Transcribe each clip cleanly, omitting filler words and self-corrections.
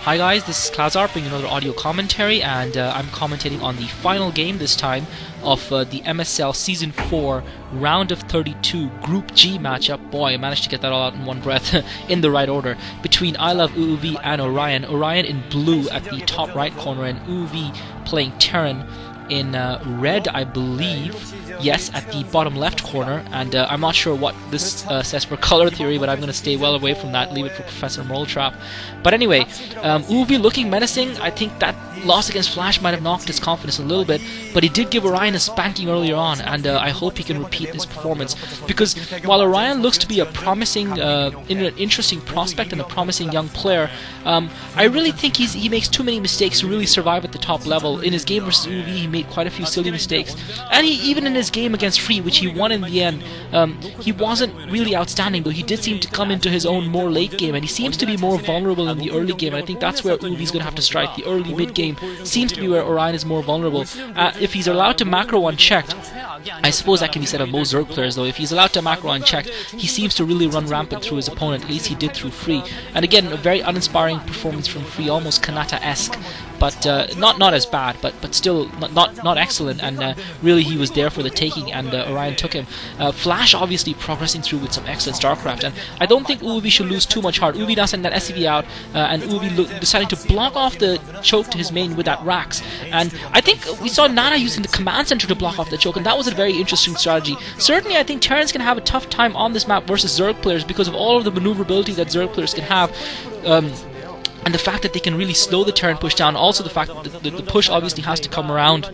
Hi guys, this is Klazart bringing another audio commentary, and I'm commentating on the final game this time of the MSL Season 4 Round of 32 Group G matchup. Boy, I managed to get that all out in one breath in the right order, between I Love UUV and Orion. Orion in blue at the top right corner and UUV playing Terran in red, I believe. Yes, at the bottom left corner, and I'm not sure what this says for color theory, but I'm going to stay well away from that, leave it for Professor Moletrap. But anyway, UUV looking menacing. I think that loss against Flash might have knocked his confidence a little bit, but he did give Orion a spanking earlier on, and I hope he can repeat his performance, because while Orion looks to be a promising, interesting prospect and a promising young player, I really think he makes too many mistakes to really survive at the top level. In his game versus UUV, he made quite a few silly mistakes, and even in his game against Free, which he won in the end, he wasn't really outstanding, though he did seem to come into his own more late game, and he seems to be more vulnerable in the early game, and I think that's where UUV's going to have to strike. The early mid game seems to be where Orion is more vulnerable. If he's allowed to macro unchecked, I suppose that can be said of most Zerg players, though. If he's allowed to macro unchecked, he seems to really run rampant through his opponent. At least he did through Free. And again, a very uninspiring performance from Free, almost Kanata-esque, but not as bad, but still not excellent. And really, he was there for the taking, and Orion took him. Flash obviously progressing through with some excellent StarCraft, and I don't think UUV should lose too much heart. UUV now sending that SCV out, and UUV deciding to block off the choke to his main with that Rax. And I think we saw Nana using the command center to block off the choke, and that was a very interesting strategy. Certainly, I think Terrans can have a tough time on this map versus Zerg players because of all of the maneuverability that Zerg players can have. And the fact that they can really slow the Terran push down, also the fact that the push obviously has to come around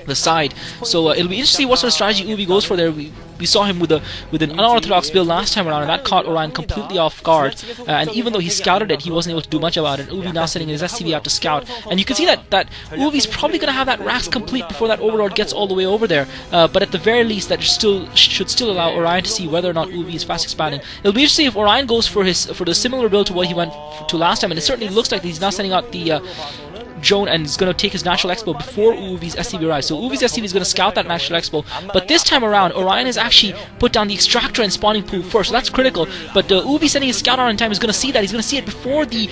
the side. So it'll be interesting to see what sort of strategy UUV goes for there. We saw him with an unorthodox build last time around, and that caught Orion completely off guard. And even though he scouted it, he wasn't able to do much about it. UUV now sending his SCV out to scout, and you can see that UUV's probably going to have that Rax complete before that Overlord gets all the way over there. But at the very least, that should still allow Orion to see whether or not UUV is fast expanding. It'll be interesting if Orion goes for the similar build to what he went to last time, and it certainly looks like he's now sending out the drone and is going to take his natural expo before UUV's SCV arrives. So UUV's SCV is going to scout that natural expo, but this time around Orion has actually put down the extractor and spawning pool first, so that's critical. But UUV sending his scout out in time is going to see that. He's going to see it before the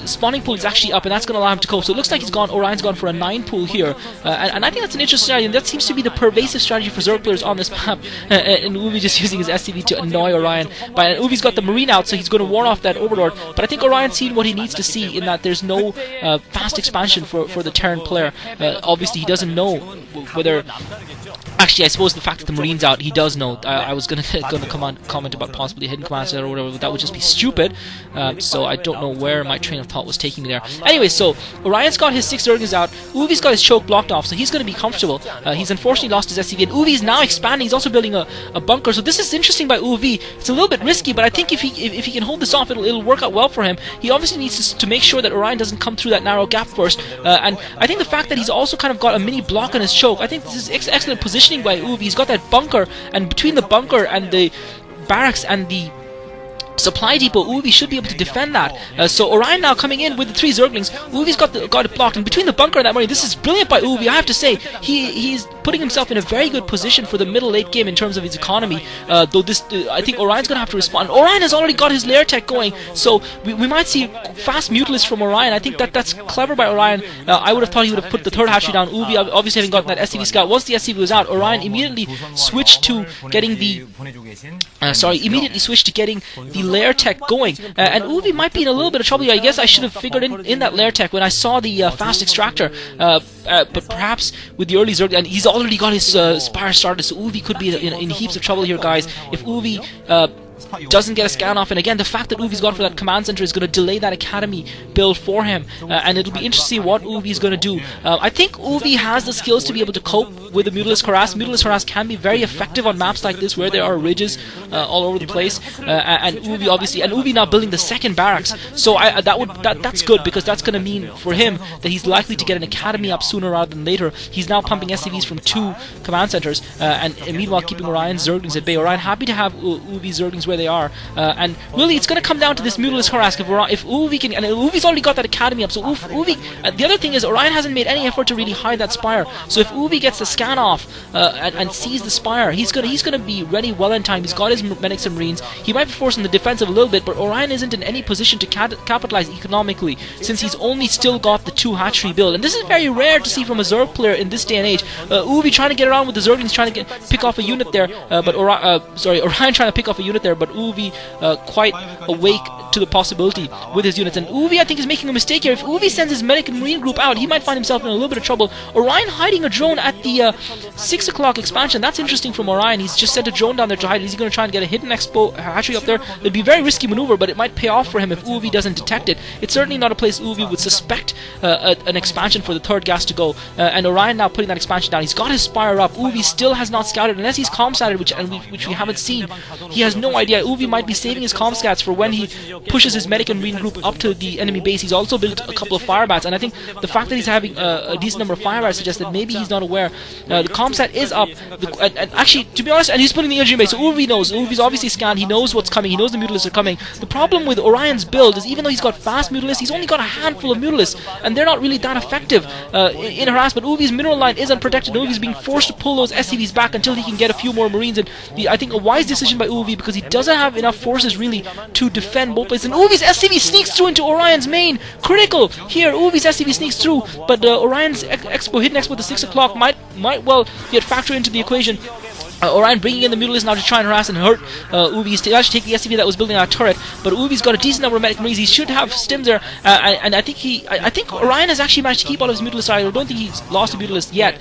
spawning pool is actually up, and that's going to allow him to cope. So it looks like Orion's gone for a 9 pool here, and I think that's an interesting strategy, and that seems to be the pervasive strategy for Zerg players on this map. And UUV just using his SCV to annoy Orion. But UUV's got the Marine out, so he's going to warn off that Overlord. But I think Orion's seen what he needs to see, in that there's no fast expansion for the Terran player. Obviously, he doesn't know whether. Actually, I suppose the fact that the Marine's out, he does know. I was gonna comment about possibly a hidden command center or whatever, but that would just be stupid. So I don't know where my train of thought was taking me there. Anyway, so Orion's got his 6 Zerglings out. UUV's got his choke blocked off, so he's going to be comfortable. He's unfortunately lost his SCV, and UUV's now expanding. He's also building a bunker. So this is interesting by UUV. It's a little bit risky, but I think if he can hold this off, it'll work out well for him. He obviously needs to make sure that Orion doesn't come through that narrow gap first. And I think the fact that he's also kind of got a mini block on his choke, I think this is excellent positioning by UUV. He's got that bunker, and between the bunker and the barracks and the supply depot, UUV should be able to defend that. So Orion now coming in with the 3 Zerglings. UUV's got it blocked, and between the bunker and that Marine, this is brilliant by UUV. I have to say, he's putting himself in a very good position for the middle-late game in terms of his economy. Though this, I think Orion's going to have to respond. Orion has already got his lair tech going, so we might see fast Mutalisk from Orion. I think that's clever by Orion. I would have thought he would have put the 3rd hatchery down. UUV obviously having gotten that SCV scout. Once the SCV was out, Orion immediately switched to getting the lair tech going, and UUV might be in a little bit of trouble here. I guess I should have figured in that lair tech when I saw the fast extractor, but perhaps with the early Zerg, and he's already got his Spire started, so UUV could be in heaps of trouble here, guys. If UUV doesn't get a scan off, and again, the fact that UUV's gone for that command center is going to delay that academy build for him, and it'll be interesting to see what UUV is going to do. I think UUV has the skills to be able to cope with the Mutalisk Harass. Mutalisk Harass can be very effective on maps like this where there are ridges all over the place, and UUV obviously, and UUV now building the 2nd barracks, so that's good, because that's going to mean for him that he's likely to get an academy up sooner rather than later. He's now pumping SCVs from 2 command centers, and meanwhile keeping Orion's Zerglings at bay. Orion happy to have UUV's Zerglings where they are. And really, it's going to come down to this Mutalisk harass. If Uvi can, and Uvi's already got that academy up, so Uvi. The other thing is Orion hasn't made any effort to really hide that spire. So if Uvi gets the scan off and sees the spire, he's gonna be ready well in time. He's got his medics and marines. He might be forcing the defensive a little bit, but Orion isn't in any position to capitalize economically since he's only still got the 2 hatchery build, and this is very rare to see from a Zerg player in this day and age. Uvi trying to get around with the Zerglings, trying to pick off a unit there, Orion trying to pick off a unit there, but Uvi quite awake to the possibility with his units. And Uvi, I think, is making a mistake here. If Uvi sends his medic and marine group out, he might find himself in a little bit of trouble. Orion hiding a drone at the 6 o'clock expansion. That's interesting from Orion. He's just sent a drone down there to hide. Is he going to try and get a hidden expo hatchery up there? It'd be a very risky maneuver, but it might pay off for him if Uvi doesn't detect it. It's certainly not a place Uvi would suspect an expansion for the 3rd gas to go. And Orion now putting that expansion down. He's got his spire up. Uvi still has not scouted, unless he's comsatted, which we haven't seen. He has no idea. Uvi might be saving his comscats for when he pushes his medic and marine group up to the enemy base. He's also built a couple of fire bats, and I think the fact that he's having a decent number of fire bats suggests that maybe he's not aware. The comsat is up, and actually, to be honest, and he's putting the engineering base, so Uvi knows. Uvi's obviously scanned. He knows what's coming. He knows the Mutalisks are coming. The problem with Orion's build is, even though he's got fast Mutalisks, he's only got a handful of Mutalisks, and they're not really that effective in harassment. Uvi's mineral line is unprotected. Uvi's being forced to pull those SCVs back until he can get a few more marines, and I think a wise decision by Uvi, because he doesn't have enough forces really to defend both places. And Uvi's SCV sneaks through into Orion's main. Critical here. Uvi's SCV sneaks through, but Orion's hidden expo at 6 o'clock might well get factored into the equation. Orion bringing in the Mutalisk now to try and harass and hurt Uvi. He actually take the SCV that was building that turret, but Uvi's got a decent number of medic marines. He should have stims there, and I think Orion has actually managed to keep all of his Mutalisks. I don't think he's lost a Mutalist yet.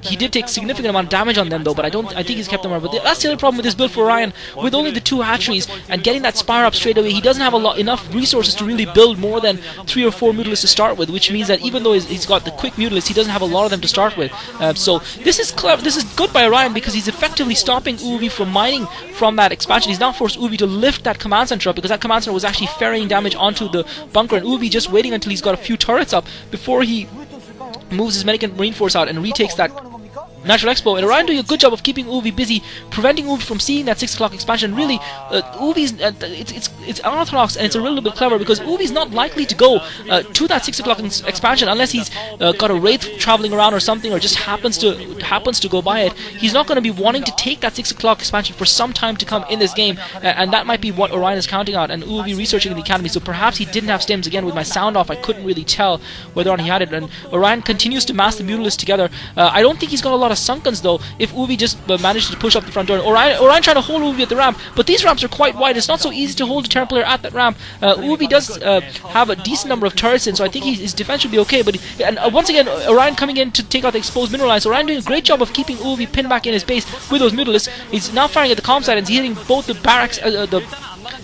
He did take significant amount of damage on them though, but I think he's kept them around. But that's the other problem with this build for Orion. With only the 2 hatcheries and getting that spire up straight away, he doesn't have enough resources to really build more than 3 or 4 Mutalisks to start with, which means that even though he's got the quick Mutalisks, he doesn't have a lot of them to start with. So this is clever. This is good by Orion, because he's effectively stopping Uvi from mining from that expansion. He's now forced Uvi to lift that command center up, because that command center was actually ferrying damage onto the bunker, and Uvi just waiting until he's got a few turrets up before he moves his medic and marine force out and retakes that Natural Expo. And Orion doing a good job of keeping Uvi busy, preventing Uvi from seeing that 6 o'clock expansion. Really, Uvi's it's unorthodox, and it's a little bit clever, because Uvi's not likely to go to that 6 o'clock expansion unless he's got a wraith traveling around or something, or just happens to go by it. He's not going to be wanting to take that 6 o'clock expansion for some time to come in this game, and that might be what Orion is counting on. And Uvi researching in the academy, so perhaps he didn't have stims. Again, with my sound off, I couldn't really tell whether or not he had it. And Orion continues to mass the Mutalisks together. I don't think he's got a lot of Sunkens though, if Uvi just manages to push up the front door. Orion trying to hold Uvi at the ramp, but these ramps are quite wide. It's not so easy to hold a Terran player at that ramp. Uvi does have a decent number of turrets in, so I think his defense should be okay. But once again, Orion coming in to take out the exposed mineral lines. Orion doing a great job of keeping Uvi pinned back in his base with those Mutalisks. He's now firing at the comm side, and he's hitting both the barracks, the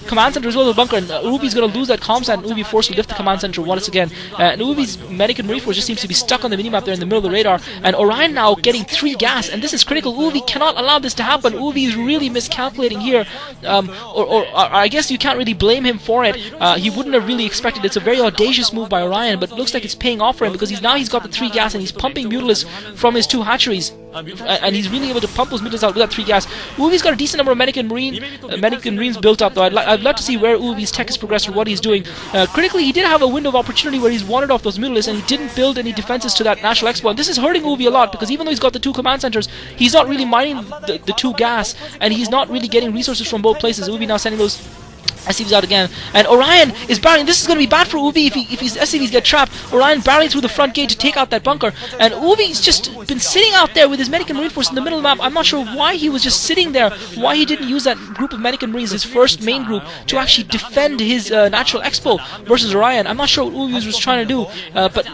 command center as well as the bunker, and Uvi's going to lose that comm side, and Uvi forced to lift the command center once again. And Uvi's medic and marine force just seems to be stuck on the minimap there in the middle of the radar, and Orion now getting 3 gas, and this is critical. Uvi cannot allow this to happen. Uvi is really miscalculating here, or I guess you can't really blame him for it. He wouldn't have really expected it. It's a very audacious move by Orion, but it looks like it's paying off for him, because he's got the 3 gas, and he's pumping Mutalisks from his 2 hatcheries. And he's really able to pump those Mutalisks out with that 3 gas. Uvi's got a decent number of medic and marines built up though. I'd love to see where Uvi's tech is progressed or what he's doing. Critically, he did have a window of opportunity where he's wandered off those Mutalisks, and he didn't build any defenses to that National Expo. And this is hurting Uvi a lot, because even though he's got the 2 command centers, he's not really mining the 2 gas, and he's not really getting resources from both places. Uvi now sending those SCVs out again, and Orion is barreling. This is going to be bad for Uvi if his SCVs get trapped. Orion barreling through the front gate to take out that bunker, and Uvi's just been sitting out there with his medic and marine force in the middle of the map. I'm not sure why he was just sitting there, why he didn't use that group of medic and marines, his first main group, to actually defend his Natural Expo versus Orion. I'm not sure what Uvi was trying to do, but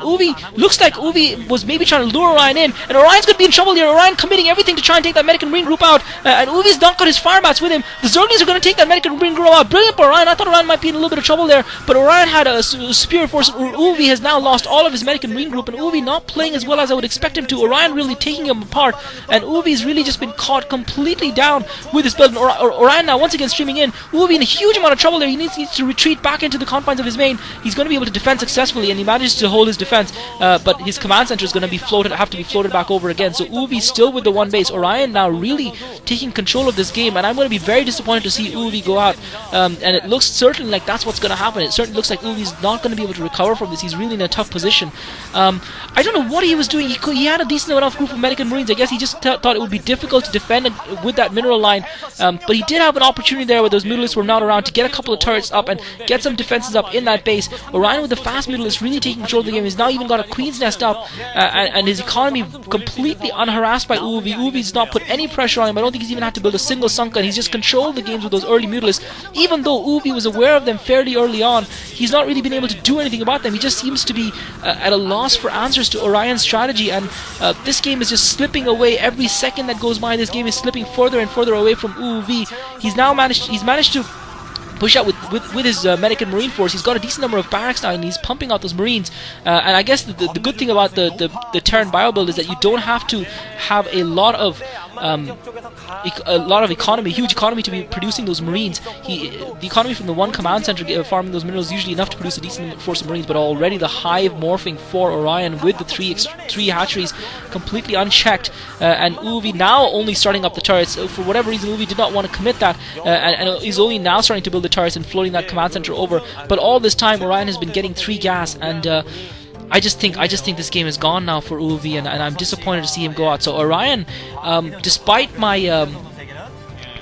looks like Uvi was maybe trying to lure Orion in, and Orion's going to be in trouble here. Orion committing everything to try and take that medic and marine group out, and Uvi's not got his fire bats with him. The Zerglings are going to take that medic and marine group out. Brilliant up Orion. I thought Orion might be in a little bit of trouble there, but Orion had a superior force. Uvi has now lost all of his medic and marine group, and Uvi not playing as well as I would expect him to. Orion really taking him apart, and Uvi's really just been caught completely down with his build. Orion now once again streaming in. Uvi in a huge amount of trouble there. He needs to retreat back into the confines of his main. He's going to be able to defend successfully, and he manages to hold his defense, but his command center is going to be have to be floated back over again. So Uvi still with the one base. Orion now really taking control of this game, and I'm going to be very disappointed to see Uvi go out, and it looks certainly like that's what's going to happen. It certainly looks like Uvi's not going to be able to recover from this. He's really in a tough position. I don't know what he was doing. He had a decent enough group of medic and marines. I guess he just thought it would be difficult to defend with that mineral line, but he did have an opportunity there where those mutalisks were not around to get a couple of turrets up and get some defenses up in that base. Orion with the fast mutalisks really taking control of the game. He's now even got a queen's nest up, and his economy completely unharassed by Uvi. Uvi's not put any pressure on him. I don't think he's even had to build a single sunken. He's just controlled the games with those early mutalisks. Even though Uvi was aware of them fairly early on, he's not really been able to do anything about them. He just seems to be at a loss for answers to Orion's strategy, and this game is just slipping away every second that goes by. This game is slipping further and further away from Uvi. He's managed to push out with his medic and marine force. He's got a decent number of barracks now, and he's pumping out those marines. And I guess the good thing about the Terran bio build is that you don't have to have a lot of economy, huge economy to be producing those marines. The economy from the one command center farming those minerals is usually enough to produce a decent force of marines, but already the hive morphing for Orion with the three hatcheries completely unchecked, and Uvi now only starting up the turrets. For whatever reason, Uvi did not want to commit that, and he's only now starting to build the turrets and floating that command center over. But all this time, Orion has been getting 3 gas, and I just think this game is gone now for Uvi, and I'm disappointed to see him go out. So Orion, despite my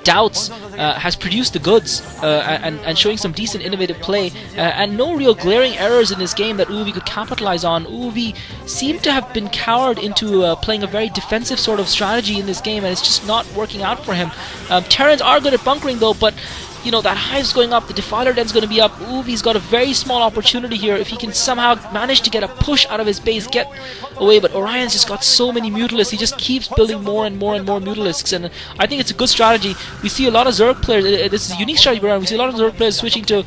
doubts, has produced the goods, and showing some decent innovative play, and no real glaring errors in this game that Uvi could capitalize on. Uvi seemed to have been cowered into playing a very defensive sort of strategy in this game, and it's just not working out for him. Terrans are good at bunkering though, but you know, that hive's going up, the defiler den's going to be up. Uvi's got a very small opportunity here if he can somehow manage to get a push out of his base, get away. But Orion's just got so many mutalisks. He just keeps building more and more and more mutalisks, and I think it's a good strategy. We see a lot of Zerg players, this is a unique strategy, we see a lot of Zerg players switching to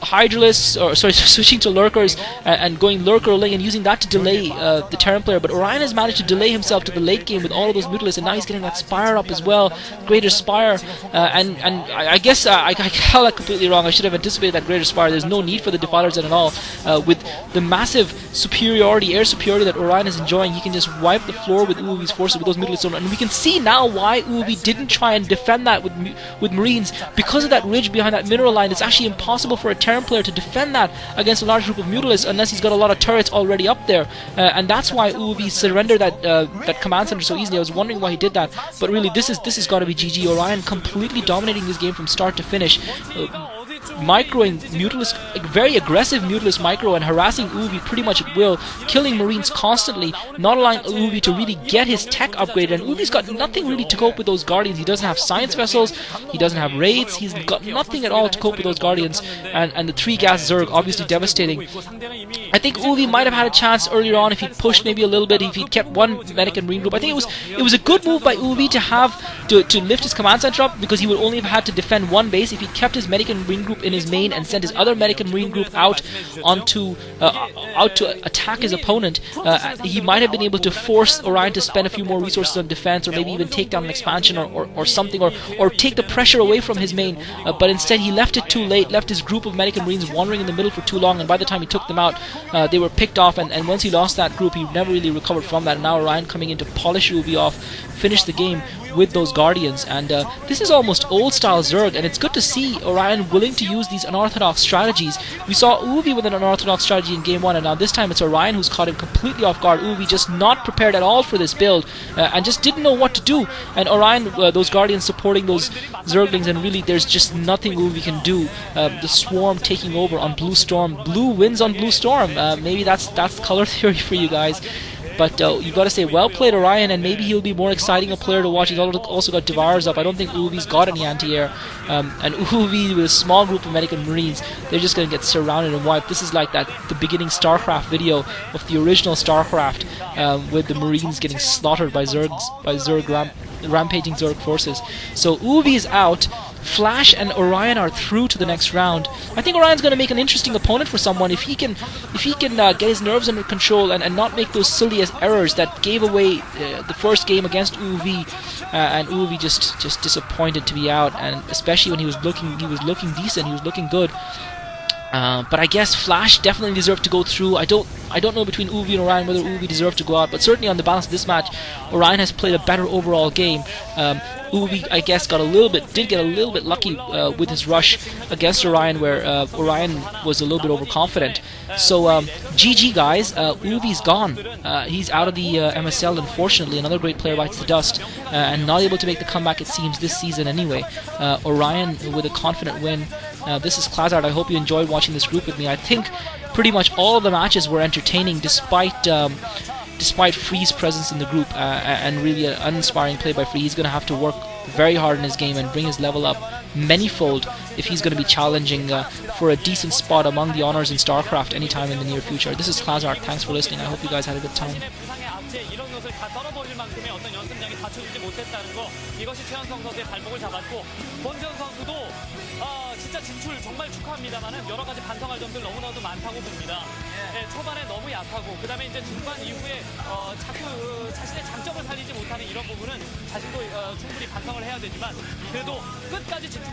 Hydralisks, or sorry, switching to lurkers and going lurker link and using that to delay the Terran player. But Orion has managed to delay himself to the late game with all of those mutalisks, and now he's getting that Spire up as well, Greater Spire, and I guess I got that completely wrong. I should have anticipated that Greater Spire. There's no need for the defilers at all. With the massive superiority, air superiority that Orion is enjoying, he can just wipe the floor with Uvi's forces with those mutalisks, and we can see now why Uvi didn't try and defend that with Marines. Because of that ridge behind that mineral line, it's actually impossible for a Terran player to defend that against a large group of mutalisks unless he's got a lot of turrets already up there, and that's why Uvi surrendered that command center so easily. I was wondering why he did that, but really this has got to be GG. Orion completely dominating this game from start to finish, microing mutalisk, very aggressive mutalisk micro, and harassing Uvi pretty much at will, killing marines constantly, not allowing Uvi to really get his tech upgraded. And Uvi's got nothing really to cope with those guardians. He doesn't have science vessels, he doesn't have raids, he's got nothing at all to cope with those guardians, and the 3 gas Zerg obviously devastating. I think Uvi might have had a chance earlier on if he'd pushed maybe a little bit, if he'd kept one medic and marine group. I think it was a good move by Uvi to lift his command center up, because he would only have had to defend one base. If he'd kept his medic and marine group in his main and sent his other medic and marine group out to attack his opponent, he might have been able to force Orion to spend a few more resources on defense, or maybe even take down an expansion or something, or take the pressure away from his main. But instead he left it too late, left his group of medic and marines wandering in the middle for too long, and by the time he took them out, they were picked off, and once he lost that group, he never really recovered from that. And now Orion coming in to polish Uvi off, finish the game with those guardians, and this is almost old style Zerg, and it's good to see Orion willing to use these unorthodox strategies. We saw Uvi with an unorthodox strategy in game 1, and now this time it's Orion who's caught him completely off guard. Uvi just not prepared at all for this build, and just didn't know what to do, and Orion, those guardians supporting those Zerglings, and really there's just nothing Uvi can do. The Swarm taking over on Blue Storm. Blue wins on Blue Storm. Maybe that's color theory for you guys. But you've got to say, well played Orion, and maybe he'll be more exciting a player to watch. He's also got Devours up. I don't think Uvi's got any anti-air. And Uvi with a small group of medic and marines, they're just going to get surrounded and wiped. This is like the beginning StarCraft video of the original StarCraft, with the marines getting slaughtered by rampaging Zerg forces. So Uvi is out Flash and Orion are through to the next round. I think Orion's going to make an interesting opponent for someone if he can get his nerves under control and not make those silly errors that gave away the first game against UV, and UV just disappointed to be out, and especially when he was looking decent, he was looking good. But I guess Flash definitely deserved to go through. I don't know between Uvi and Orion whether Uvi deserved to go out, but certainly on the balance of this match, Orion has played a better overall game. Uvi, I guess, did get a little bit lucky with his rush against Orion, where Orion was a little bit overconfident. So GG guys, Uvi's gone. He's out of the MSL, unfortunately. Another great player bites the dust, and not able to make the comeback, it seems, this season anyway. Orion with a confident win. This is Klazart. I hope you enjoyed watching this group with me. I think pretty much all of the matches were entertaining, despite Free's presence in the group, and really an uninspiring play by Free. He's going to have to work very hard in his game and bring his level up manyfold if he's going to be challenging for a decent spot among the honors in StarCraft anytime in the near future. This is Klazart. Thanks for listening. I hope you guys had a good time. 진짜 진출 정말 축하합니다만은 여러 가지 반성할 점들 너무나도 많다고 봅니다. 네, 초반에 너무 약하고 그다음에 이제 중반 이후에 자꾸 자신의 장점을 살리지 못하는 이런 부분은 자신도 충분히 반성을 해야 되지만 그래도 끝까지 집중.